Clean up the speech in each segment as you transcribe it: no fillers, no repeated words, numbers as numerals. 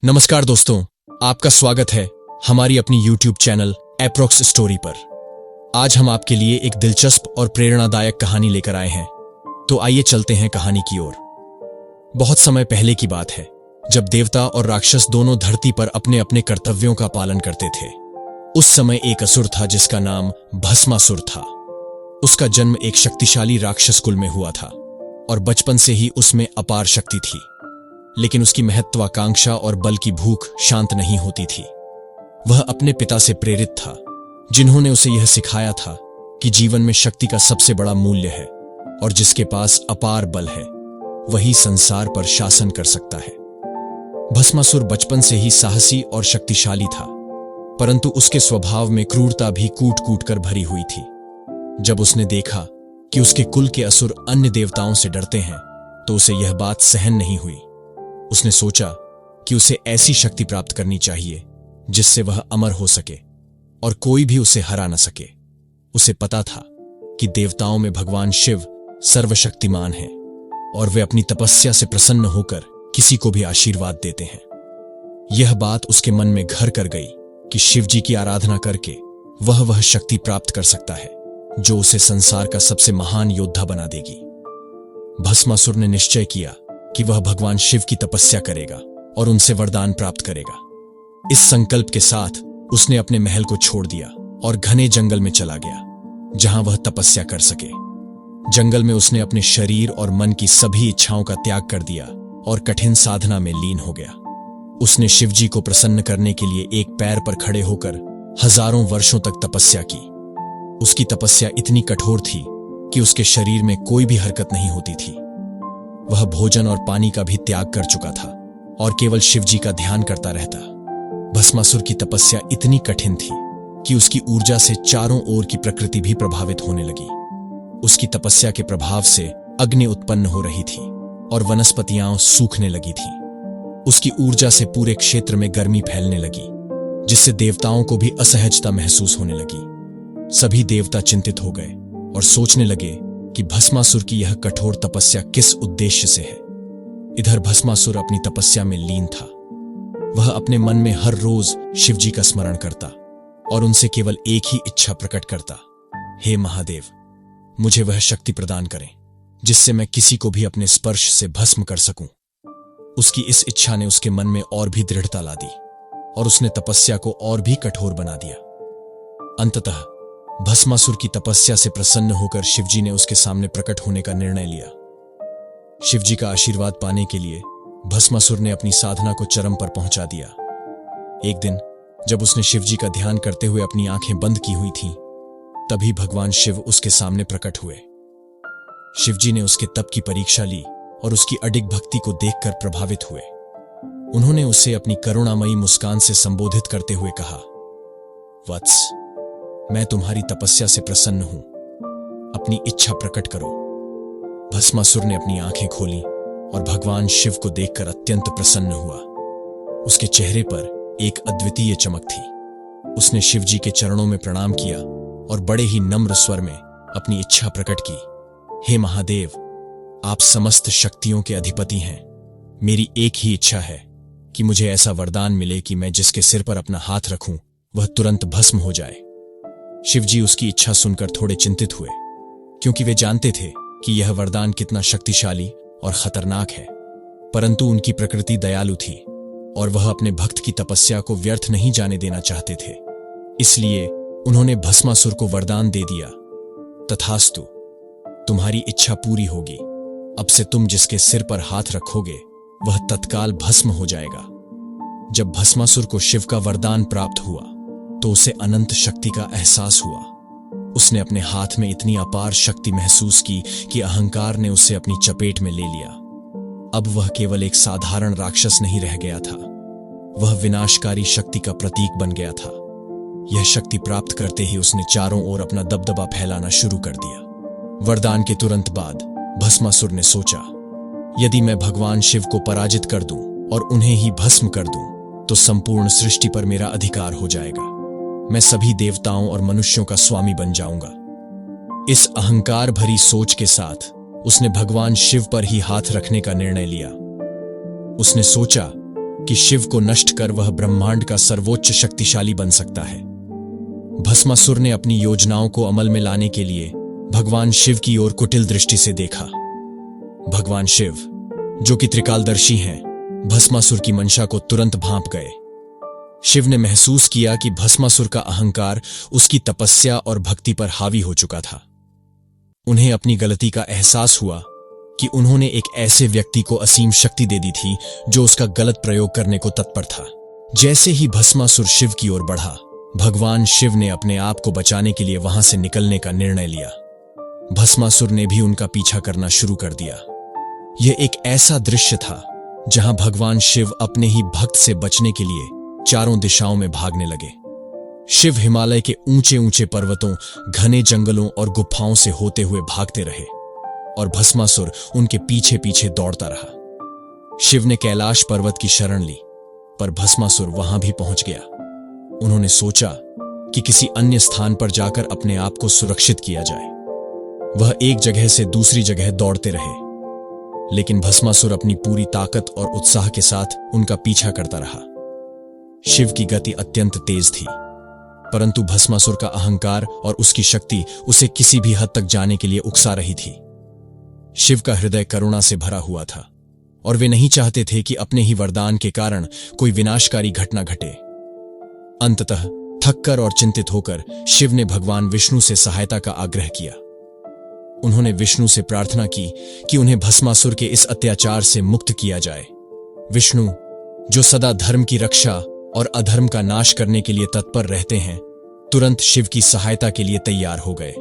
नमस्कार दोस्तों, आपका स्वागत है हमारी अपनी YouTube चैनल एप्रोक्स स्टोरी पर। आज हम आपके लिए एक दिलचस्प और प्रेरणादायक कहानी लेकर आए हैं। तो आइए चलते हैं कहानी की ओर। बहुत समय पहले की बात है, जब देवता और राक्षस दोनों धरती पर अपने अपने कर्तव्यों का पालन करते थे। उस समय एक असुर था जिसका नाम भस्मासुर था। उसका जन्म एक शक्तिशाली राक्षस कुल में हुआ था और बचपन से ही उसमें अपार शक्ति थी। लेकिन उसकी महत्वाकांक्षा और बल की भूख शांत नहीं होती थी। वह अपने पिता से प्रेरित था, जिन्होंने उसे यह सिखाया था कि जीवन में शक्ति का सबसे बड़ा मूल्य है और जिसके पास अपार बल है वही संसार पर शासन कर सकता है। भस्मासुर बचपन से ही साहसी और शक्तिशाली था, परंतु उसके स्वभाव में क्रूरता भी कूट कूट कर भरी हुई थी। जब उसने देखा कि उसके कुल के असुर अन्य देवताओं से डरते हैं, तो उसे यह बात सहन नहीं हुई। उसने सोचा कि उसे ऐसी शक्ति प्राप्त करनी चाहिए जिससे वह अमर हो सके और कोई भी उसे हरा न सके। उसे पता था कि देवताओं में भगवान शिव सर्वशक्तिमान हैं और वे अपनी तपस्या से प्रसन्न होकर किसी को भी आशीर्वाद देते हैं। यह बात उसके मन में घर कर गई कि शिव जी की आराधना करके वह शक्ति प्राप्त कर सकता है जो उसे संसार का सबसे महान योद्धा बना देगी। भस्मासुर ने निश्चय किया कि वह भगवान शिव की तपस्या करेगा और उनसे वरदान प्राप्त करेगा। इस संकल्प के साथ उसने अपने महल को छोड़ दिया और घने जंगल में चला गया, जहां वह तपस्या कर सके। जंगल में उसने अपने शरीर और मन की सभी इच्छाओं का त्याग कर दिया और कठिन साधना में लीन हो गया। उसने शिव जी को प्रसन्न करने के लिए एक पैर पर खड़े होकर हजारों वर्षों तक तपस्या की। उसकी तपस्या इतनी कठोर थी कि उसके शरीर में कोई भी हरकत नहीं होती थी। वह भोजन और पानी का भी त्याग कर चुका था और केवल शिव जी का ध्यान करता रहता। भस्मासुर की तपस्या इतनी कठिन थी कि उसकी ऊर्जा से चारों ओर की प्रकृति भी प्रभावित होने लगी। उसकी तपस्या के प्रभाव से अग्नि उत्पन्न हो रही थी और वनस्पतियां सूखने लगी थी। उसकी ऊर्जा से पूरे क्षेत्र में गर्मी फैलने लगी, जिससे देवताओं को भी असहजता महसूस होने लगी। सभी देवता चिंतित हो गए और सोचने लगे कि भस्मासुर की यह कठोर तपस्या किस उद्देश्य से है। इधर भस्मासुर अपनी तपस्या में लीन था। वह अपने मन में हर रोज शिव जी का स्मरण करता और उनसे केवल एक ही इच्छा प्रकट करता, हे महादेव, मुझे वह शक्ति प्रदान करें जिससे मैं किसी को भी अपने स्पर्श से भस्म कर सकूं। उसकी इस इच्छा ने उसके मन में और भी दृढ़ता ला दी और उसने तपस्या को और भी कठोर बना दिया। अंततः भस्मासुर की तपस्या से प्रसन्न होकर शिवजी ने उसके सामने प्रकट होने का निर्णय लिया। शिवजी का आशीर्वाद पाने के लिए भस्मासुर ने अपनी साधना को चरम पर पहुंचा दिया। एक दिन जब उसने शिवजी का ध्यान करते हुए अपनी आंखें बंद की हुई थीं, तभी भगवान शिव उसके सामने प्रकट हुए। शिवजी ने उसके तप की परीक्षा ली और उसकी अडिग भक्ति को देखकर प्रभावित हुए। उन्होंने उसे अपनी करुणामयी मुस्कान से संबोधित करते हुए कहा, वत्स, मैं तुम्हारी तपस्या से प्रसन्न हूं, अपनी इच्छा प्रकट करो। भस्मासुर ने अपनी आंखें खोली और भगवान शिव को देखकर अत्यंत प्रसन्न हुआ। उसके चेहरे पर एक अद्वितीय चमक थी। उसने शिव जी के चरणों में प्रणाम किया और बड़े ही नम्र स्वर में अपनी इच्छा प्रकट की, हे महादेव, आप समस्त शक्तियों के अधिपति हैं। मेरी एक ही इच्छा है कि मुझे ऐसा वरदान मिले कि मैं जिसके सिर पर अपना हाथ रखूं वह तुरंत भस्म हो जाए। शिवजी उसकी इच्छा सुनकर थोड़े चिंतित हुए, क्योंकि वे जानते थे कि यह वरदान कितना शक्तिशाली और खतरनाक है। परंतु उनकी प्रकृति दयालु थी और वह अपने भक्त की तपस्या को व्यर्थ नहीं जाने देना चाहते थे। इसलिए उन्होंने भस्मासुर को वरदान दे दिया, तथास्तु, तुम्हारी इच्छा पूरी होगी। अब से तुम जिसके सिर पर हाथ रखोगे वह तत्काल भस्म हो जाएगा। जब भस्मासुर को शिव का वरदान प्राप्त हुआ तो उसे अनंत शक्ति का एहसास हुआ। उसने अपने हाथ में इतनी अपार शक्ति महसूस की कि अहंकार ने उसे अपनी चपेट में ले लिया। अब वह केवल एक साधारण राक्षस नहीं रह गया था, वह विनाशकारी शक्ति का प्रतीक बन गया था। यह शक्ति प्राप्त करते ही उसने चारों ओर अपना दबदबा फैलाना शुरू कर दिया। वरदान के तुरंत बाद भस्मासुर ने सोचा, यदि मैं भगवान शिव को पराजित कर दूं और उन्हें ही भस्म कर दूं तो संपूर्ण सृष्टि पर मेरा अधिकार हो जाएगा। मैं सभी देवताओं और मनुष्यों का स्वामी बन जाऊंगा। इस अहंकार भरी सोच के साथ उसने भगवान शिव पर ही हाथ रखने का निर्णय लिया। उसने सोचा कि शिव को नष्ट कर वह ब्रह्मांड का सर्वोच्च शक्तिशाली बन सकता है। भस्मासुर ने अपनी योजनाओं को अमल में लाने के लिए भगवान शिव की ओर कुटिल दृष्टि से देखा। भगवान शिव, जो कि त्रिकालदर्शी हैं, भस्मासुर की मंशा को तुरंत भांप गए। शिव ने महसूस किया कि भस्मासुर का अहंकार उसकी तपस्या और भक्ति पर हावी हो चुका था। उन्हें अपनी गलती का एहसास हुआ कि उन्होंने एक ऐसे व्यक्ति को असीम शक्ति दे दी थी जो उसका गलत प्रयोग करने को तत्पर था। जैसे ही भस्मासुर शिव की ओर बढ़ा, भगवान शिव ने अपने आप को बचाने के लिए वहां से निकलने का निर्णय लिया। भस्मासुर ने भी उनका पीछा करना शुरू कर दिया। यह एक ऐसा दृश्य था जहां भगवान शिव अपने ही भक्त से बचने के लिए चारों दिशाओं में भागने लगे। शिव हिमालय के ऊंचे ऊंचे पर्वतों, घने जंगलों और गुफाओं से होते हुए भागते रहे और भस्मासुर उनके पीछे पीछे दौड़ता रहा। शिव ने कैलाश पर्वत की शरण ली, पर भस्मासुर वहां भी पहुंच गया। उन्होंने सोचा कि किसी अन्य स्थान पर जाकर अपने आप को सुरक्षित किया जाए। वह एक जगह से दूसरी जगह दौड़ते रहे, लेकिन भस्मासुर अपनी पूरी ताकत और उत्साह के साथ उनका पीछा करता रहा। शिव की गति अत्यंत तेज थी, परंतु भस्मासुर का अहंकार और उसकी शक्ति उसे किसी भी हद तक जाने के लिए उकसा रही थी। शिव का हृदय करुणा से भरा हुआ था और वे नहीं चाहते थे कि अपने ही वरदान के कारण कोई विनाशकारी घटना घटे। अंततः थककर और चिंतित होकर शिव ने भगवान विष्णु से सहायता का आग्रह किया। उन्होंने विष्णु से प्रार्थना की कि उन्हें भस्मासुर के इस अत्याचार से मुक्त किया जाए। विष्णु, जो सदा धर्म की रक्षा और अधर्म का नाश करने के लिए तत्पर रहते हैं, तुरंत शिव की सहायता के लिए तैयार हो गए।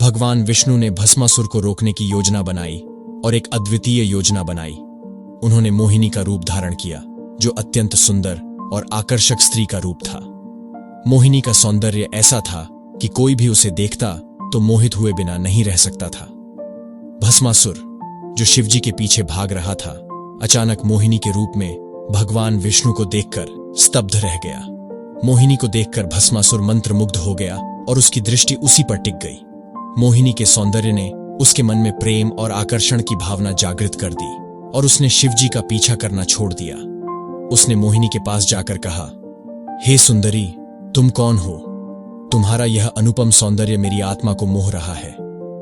भगवान विष्णु ने भस्मासुर को रोकने की योजना बनाई और एक अद्वितीय योजना बनाई। उन्होंने मोहिनी का रूप धारण किया, जो अत्यंत सुंदर और आकर्षक स्त्री का रूप था। मोहिनी का सौंदर्य ऐसा था कि कोई भी उसे देखता तो मोहित हुए बिना नहीं रह सकता था। भस्मासुर, जो शिवजी के पीछे भाग रहा था, अचानक मोहिनी के रूप में भगवान विष्णु को देखकर स्तब्ध रह गया। मोहिनी को देखकर भस्मासुर मंत्रमुग्ध हो गया और उसकी दृष्टि उसी पर टिक गई। मोहिनी के सौंदर्य ने उसके मन में प्रेम और आकर्षण की भावना जागृत कर दी और उसने शिवजी का पीछा करना छोड़ दिया। उसने मोहिनी के पास जाकर कहा, हे सुंदरी, तुम कौन हो? तुम्हारा यह अनुपम सौंदर्य मेरी आत्मा को मोह रहा है।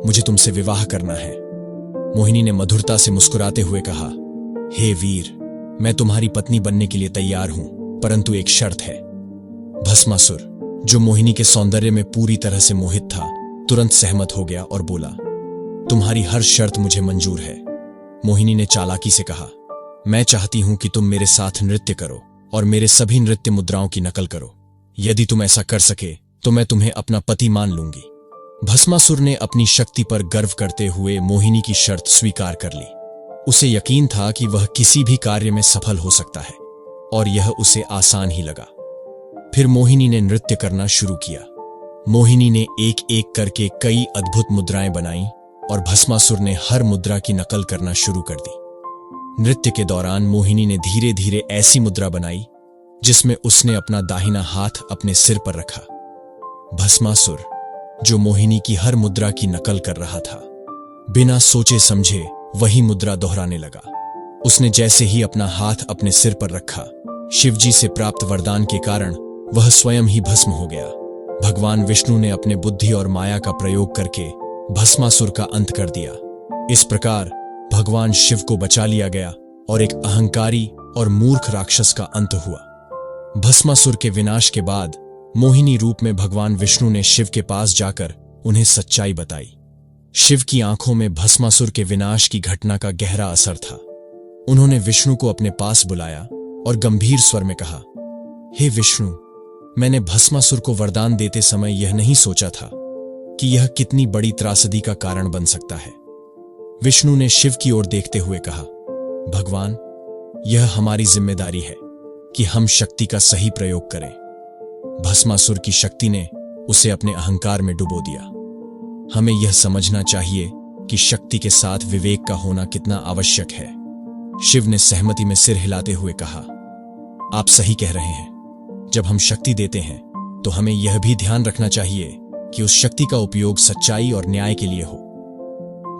मुझे तुमसे विवाह करना है। मोहिनी ने मधुरता से मुस्कुराते हुए कहा, हे वीर, मैं तुम्हारी पत्नी बनने के लिए तैयार हूं, परंतु एक शर्त है। भस्मासुर, जो मोहिनी के सौंदर्य में पूरी तरह से मोहित था, तुरंत सहमत हो गया और बोला, तुम्हारी हर शर्त मुझे मंजूर है। मोहिनी ने चालाकी से कहा, मैं चाहती हूं कि तुम मेरे साथ नृत्य करो और मेरे सभी नृत्य मुद्राओं की नकल करो। यदि तुम ऐसा कर सके तो मैं तुम्हें अपना पति मान लूंगी। भस्मासुर ने अपनी शक्ति पर गर्व करते हुए मोहिनी की शर्त स्वीकार कर ली। उसे यकीन था कि वह किसी भी कार्य में सफल हो सकता है और यह उसे आसान ही लगा। फिर मोहिनी ने नृत्य करना शुरू किया। मोहिनी ने एक एक करके कई अद्भुत मुद्राएं बनाई और भस्मासुर ने हर मुद्रा की नकल करना शुरू कर दी। नृत्य के दौरान मोहिनी ने धीरे धीरे ऐसी मुद्रा बनाई जिसमें उसने अपना दाहिना हाथ अपने सिर पर रखा। भस्मासुर, जो मोहिनी की हर मुद्रा की नकल कर रहा था, बिना सोचे समझे वही मुद्रा दोहराने लगा। उसने जैसे ही अपना हाथ अपने सिर पर रखा, शिवजी से प्राप्त वरदान के कारण वह स्वयं ही भस्म हो गया। भगवान विष्णु ने अपने बुद्धि और माया का प्रयोग करके भस्मासुर का अंत कर दिया। इस प्रकार भगवान शिव को बचा लिया गया और एक अहंकारी और मूर्ख राक्षस का अंत हुआ। भस्मासुर के विनाश के बाद मोहिनी रूप में भगवान विष्णु ने शिव के पास जाकर उन्हें सच्चाई बताई। शिव की आंखों में भस्मासुर के विनाश की घटना का गहरा असर था। उन्होंने विष्णु को अपने पास बुलाया और गंभीर स्वर में कहा, हे विष्णु, मैंने भस्मासुर को वरदान देते समय यह नहीं सोचा था कि यह कितनी बड़ी त्रासदी का कारण बन सकता है। विष्णु ने शिव की ओर देखते हुए कहा, भगवान, यह हमारी जिम्मेदारी है कि हम शक्ति का सही प्रयोग करें। भस्मासुर की शक्ति ने उसे अपने अहंकार में डुबो दिया। हमें यह समझना चाहिए कि शक्ति के साथ विवेक का होना कितना आवश्यक है। शिव ने सहमति में सिर हिलाते हुए कहा, आप सही कह रहे हैं। जब हम शक्ति देते हैं तो हमें यह भी ध्यान रखना चाहिए कि उस शक्ति का उपयोग सच्चाई और न्याय के लिए हो।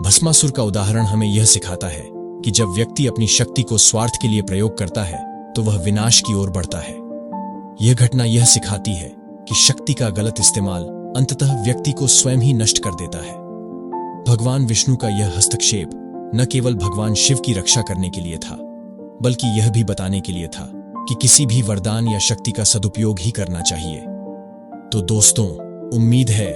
भस्मासुर का उदाहरण हमें यह सिखाता है कि जब व्यक्ति अपनी शक्ति को स्वार्थ के लिए प्रयोग करता है तो वह विनाश की ओर बढ़ता है। यह घटना यह सिखाती है कि शक्ति का गलत इस्तेमाल अंततः व्यक्ति को स्वयं ही नष्ट कर देता है। भगवान विष्णु का यह हस्तक्षेप न केवल भगवान शिव की रक्षा करने के लिए था, बल्कि यह भी बताने के लिए था कि किसी भी वरदान या शक्ति का सदुपयोग ही करना चाहिए। तो दोस्तों, उम्मीद है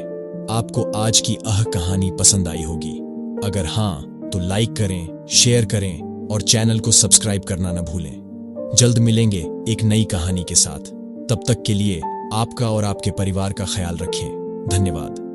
आपको आज की कहानी पसंद आई होगी। अगर हाँ, तो लाइक करें, शेयर करें और चैनल को सब्सक्राइब करना न भूलें। जल्द मिलेंगे एक नई कहानी के साथ। तब तक के लिए आपका और आपके परिवार का ख्याल रखें। धन्यवाद।